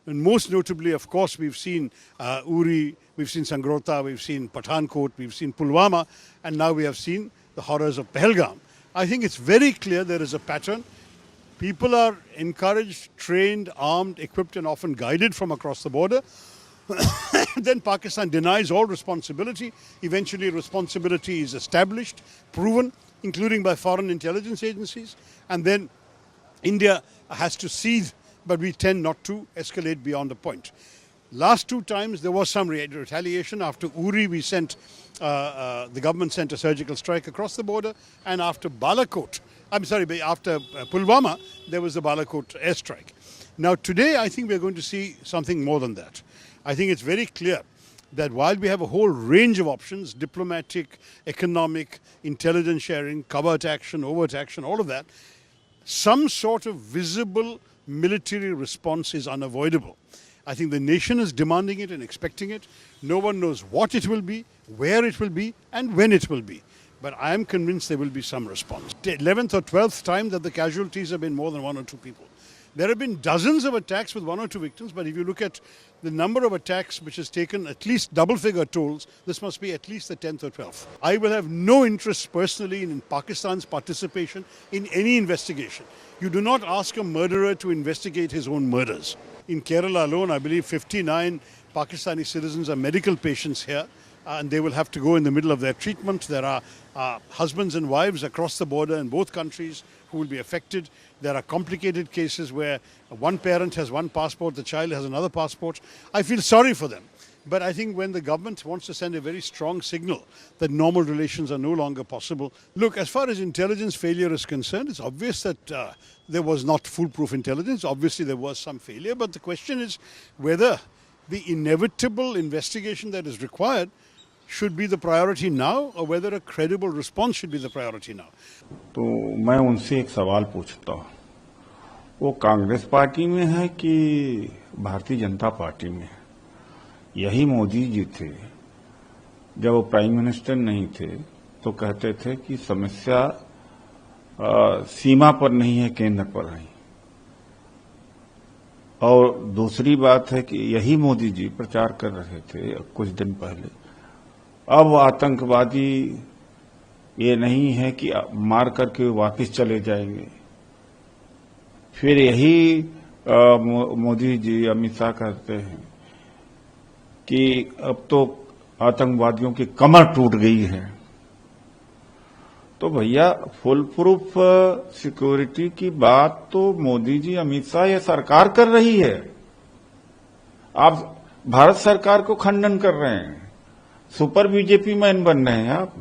And most notably, of course, we've seen Uri, we've seen Sangrota, we've seen Pathankot, we've seen Pulwama, and now we have seen the horrors of Pahalgam. I think it's very clear there is a pattern. People are encouraged, trained, armed, equipped, and often guided from across the border. Then Pakistan denies all responsibility. Eventually, responsibility is established, proven, including by foreign intelligence agencies. And then India has to seethe, but we tend not to escalate beyond the point. Last two times there was some retaliation. After Uri, we sent the government sent a surgical strike across the border, and after after Pulwama, there was the Balakot airstrike. Now today, I think we're going to see something more than that. I think it's very clear that while we have a whole range of options, diplomatic, economic, intelligence sharing, covert action, overt action, all of that, some sort of visible military response is unavoidable. I think the nation is demanding it and expecting it. No one knows what it will be, where it will be, and when it will be. But I am convinced there will be some response. The 11th or 12th time that the casualties have been more than one or two people. There have been dozens of attacks with one or two victims, but if you look at the number of attacks which has taken at least double-figure tolls, this must be at least the 10th or 12th. I will have no interest personally in Pakistan's participation in any investigation. You do not ask a murderer to investigate his own murders. In Kerala alone, I believe 59 Pakistani citizens are medical patients here, and they will have to go in the middle of their treatment. There are husbands and wives across the border in both countries who will be affected. There are complicated cases where one parent has one passport, the child has another passport. I feel sorry for them. But I think when the government wants to send a very strong signal that normal relations are no longer possible. Look, as far as intelligence failure is concerned, it's obvious that there was not foolproof intelligence. Obviously, there was some failure. But the question is whether the inevitable investigation that is required should be the priority now, or whether a credible response should be the priority now. तो मैं उनसे एक सवाल पूछता हूँ, वो Congress party में है कि भारतीय जनता पार्टी में? यही मोदी जी थे, जब वो प्राइम मिनिस्टर नहीं थे तो कहते थे कि समस्या सीमा पर नहीं है, केंद्र पर है। और दूसरी बात है कि यही मोदी जी प्रचार कर रहे थे कुछ दिन पहले, अब आतंकवादी ये नहीं है कि मार करके वापस चले जाएंगे। फिर यही मोदी जी अमित शाह कहते हैं कि अब तो आतंकवादियों की कमर टूट गई है। तो भैया, फुल प्रूफ सिक्योरिटी की बात तो मोदी जी, अमित शाह, ये सरकार कर रही है। आप भारत सरकार को खंडन कर रहे हैं, सुपर बीजेपी मैन बन रहे हैं आप।